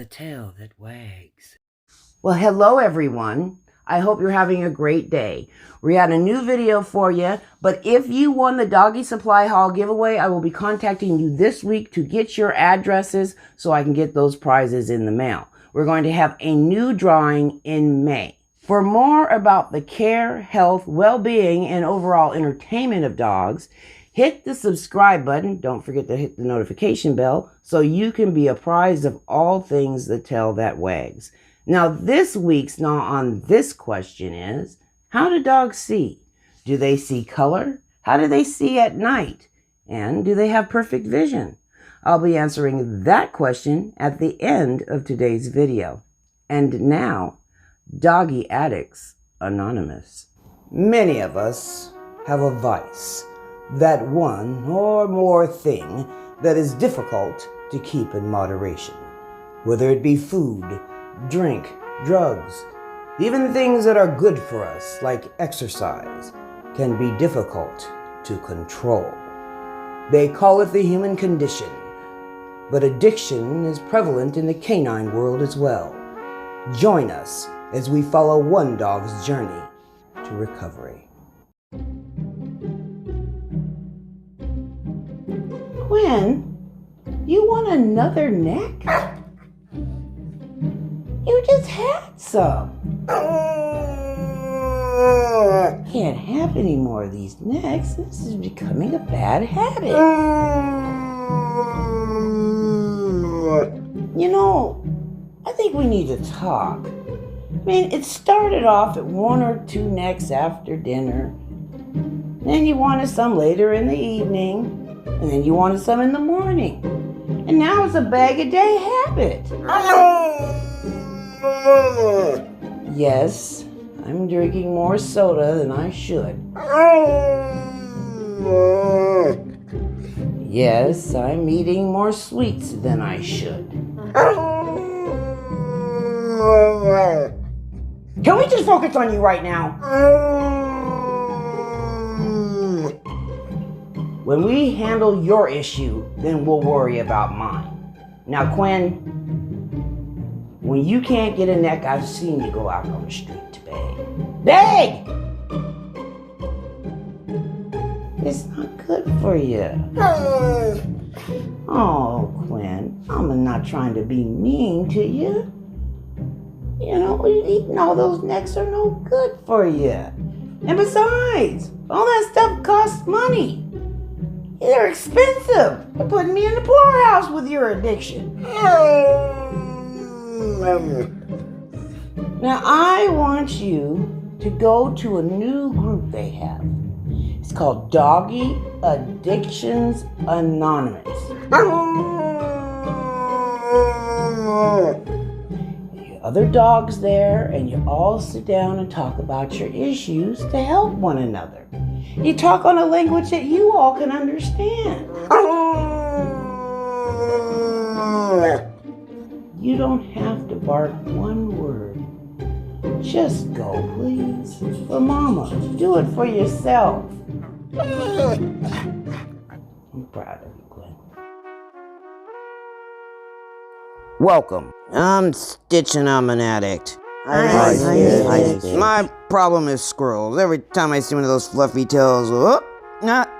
tail that wags. Well, hello everyone. I hope you're having a great day. We had a new video for you, but if you won the Doggy Supply Haul giveaway, I will be contacting you this week to get your addresses so I can get those prizes in the mail. We're going to have a new drawing in May. For more about the care, health, well-being, and overall entertainment of dogs, hit the subscribe button. Don't forget to hit the notification bell so you can be apprised of all things the tail that wags. Now, this week's Gnaw on This question is, how do dogs see? Do they see color? How do they see at night? And do they have perfect vision? I'll be answering that question at the end of today's video. And now, Doggie Addicts Anonymous. Many of us have a vice, that one or more thing that is difficult to keep in moderation. Whether it be food, drink, drugs, even things that are good for us, like exercise, can be difficult to control. They call it the human condition, but addiction is prevalent in the canine world as well. Join us as we follow one dog's journey to recovery. Quinn, you want another neck? You just had some. Can't have any more of these necks. This is becoming a bad habit. You know, I think we need to talk. I mean, it started off at one or two necks after dinner. Then you wanted some later in the evening. And then you wanted some in the morning. And now it's a bag-a-day habit. Yes, I'm drinking more soda than I should. Yes, I'm eating more sweets than I should. Can we just focus on you right now? When we handle your issue, then we'll worry about mine. Now, Quinn, when you can't get a neck, I've seen you go out on the street to beg. Beg! It's not good for you. Oh, Quinn, I'm not trying to be mean to you. You know, eating all those necks are no good for you. And besides, all that stuff costs money. They're expensive. You're putting me in the poorhouse with your addiction. Now, I want you to go to a new group they have. It's called Doggie Addicts Anonymous. Other dogs there, and you all sit down and talk about your issues to help one another. You talk on a language that you all can understand. You don't have to bark one word. Just go, please. For Mama, do it for yourself. I'm proud of you, Quinn. Welcome. I'm Stitch and I'm an addict. My problem is squirrels. Every time I see one of those fluffy tails,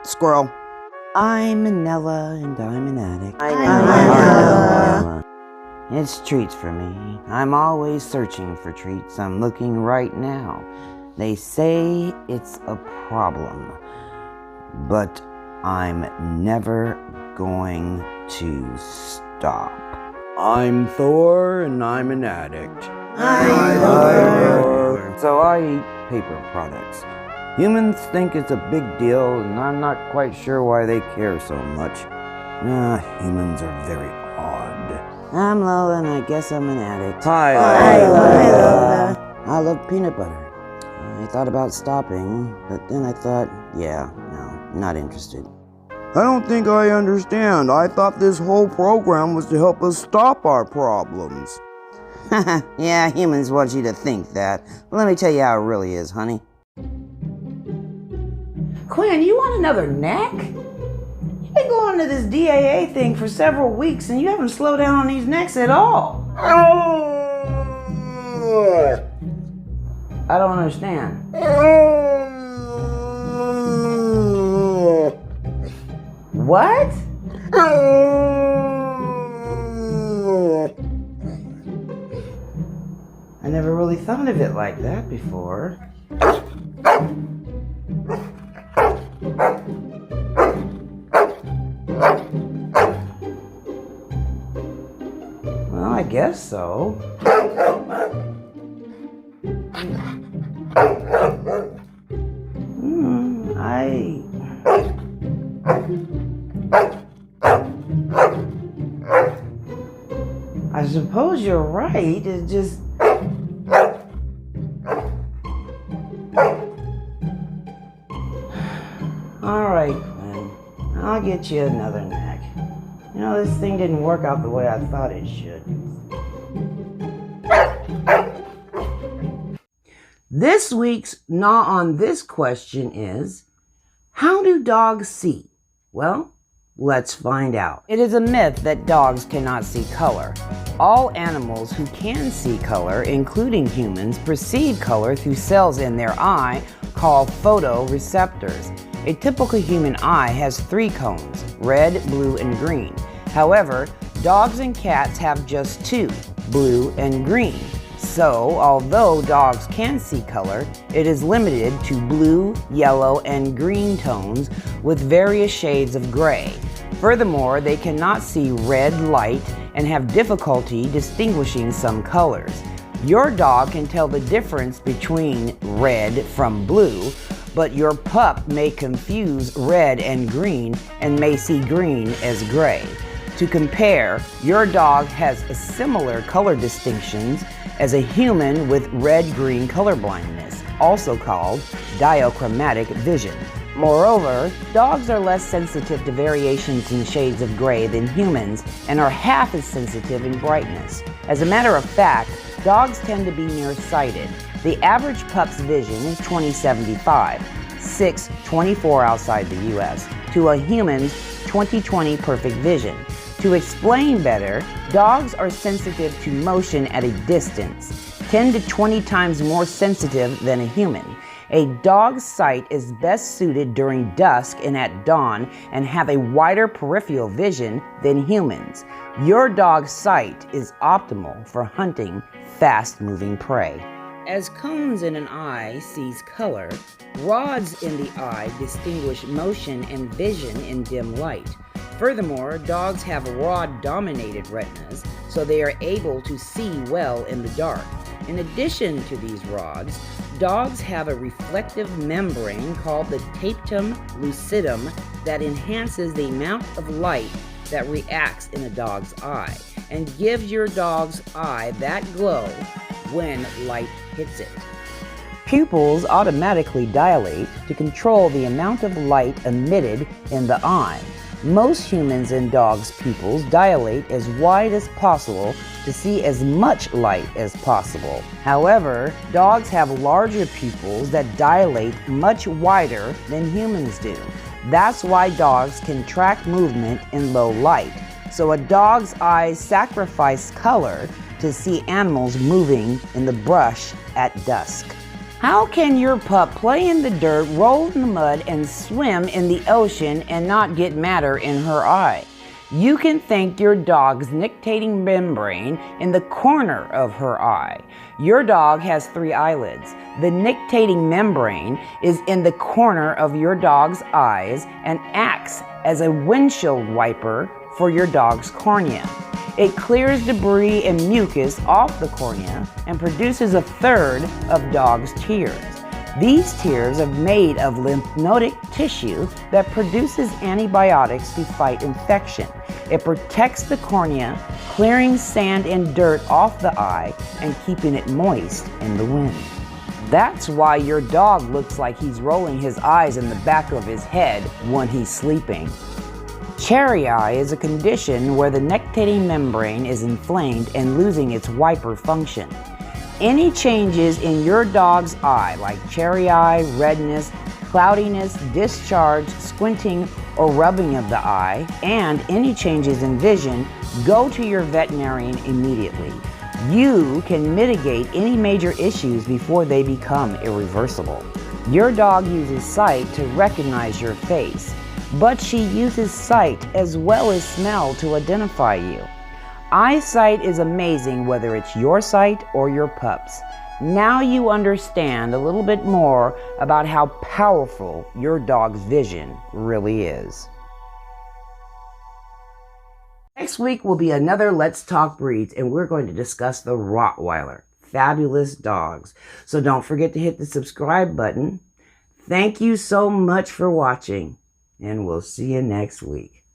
squirrel. I'm Manella and I'm an addict. Manella. It's treats for me. I'm always searching for treats. I'm looking right now. They say it's a problem, but I'm never going to stop. I'm Thor and I'm an addict. So I eat paper products. Humans think it's a big deal, and I'm not quite sure why they care so much. Humans are very odd. I'm Lola, and I guess I'm an addict. Hi, Lola. I love peanut butter. I thought about stopping, but then I thought, no, not interested. I don't think I understand. I thought this whole program was to help us stop our problems. Yeah, humans want you to think that. But let me tell you how it really is, honey. Quinn, you want another neck? You've been going to this DAA thing for several weeks and you haven't slowed down on these necks at all. I don't understand. What? I never really thought of it like that before. Well, I guess so. I suppose you're right. It's just... Alright, Quinn. I'll get you another knack. You know, this thing didn't work out the way I thought it should. This week's Gnaw on This question is, how do dogs see? Well, let's find out. It is a myth that dogs cannot see color. All animals who can see color, including humans, perceive color through cells in their eye called photoreceptors. A typical human eye has 3 cones, red, blue, and green. However, dogs and cats have just 2, blue and green. So, although dogs can see color, it is limited to blue, yellow, and green tones with various shades of gray. Furthermore, they cannot see red light and have difficulty distinguishing some colors. Your dog can tell the difference between red from blue, but your pup may confuse red and green and may see green as gray. To compare, your dog has a similar color distinctions as a human with red-green color blindness, also called diachromatic vision. Moreover, dogs are less sensitive to variations in shades of gray than humans and are half as sensitive in brightness. As a matter of fact, dogs tend to be nearsighted. The average pup's vision is 20/75, 6/24 outside the US, to a human's 20/20 perfect vision. To explain better, dogs are sensitive to motion at a distance, 10 to 20 times more sensitive than a human. A dog's sight is best suited during dusk and at dawn and have a wider peripheral vision than humans. Your dog's sight is optimal for hunting fast-moving prey. As cones in an eye sees color, rods in the eye distinguish motion and vision in dim light. Furthermore, dogs have rod-dominated retinas, so they are able to see well in the dark. In addition to these rods, dogs have a reflective membrane called the tapetum lucidum that enhances the amount of light that reacts in a dog's eye and gives your dog's eye that glow when light hits it. Pupils automatically dilate to control the amount of light emitted in the eye. Most humans and dogs' pupils dilate as wide as possible to see as much light as possible. However, dogs have larger pupils that dilate much wider than humans do. That's why dogs can track movement in low light. So a dog's eyes sacrifice color to see animals moving in the brush at dusk. How can your pup play in the dirt, roll in the mud, and swim in the ocean and not get matter in her eye? You can thank your dog's nictitating membrane in the corner of her eye. Your dog has 3 eyelids. The nictitating membrane is in the corner of your dog's eyes and acts as a windshield wiper for your dog's cornea. It clears debris and mucus off the cornea and produces 1/3 of dog's tears. These tears are made of lymphatic tissue that produces antibiotics to fight infection. It protects the cornea, clearing sand and dirt off the eye and keeping it moist in the wind. That's why your dog looks like he's rolling his eyes in the back of his head when he's sleeping. Cherry eye is a condition where the nictitating membrane is inflamed and losing its wiper function. Any changes in your dog's eye, like cherry eye, redness, cloudiness, discharge, squinting, or rubbing of the eye, and any changes in vision Go to your veterinarian immediately. You can mitigate any major issues before they become irreversible. Your dog uses sight to recognize your face, but she uses sight as well as smell to identify you. Eyesight is amazing whether it's your sight or your pup's. Now you understand a little bit more about how powerful your dog's vision really is. Next week will be another Let's Talk Breeds, and we're going to discuss the Rottweiler. Fabulous dogs. So don't forget to hit the subscribe button. Thank you so much for watching, and we'll see you next week.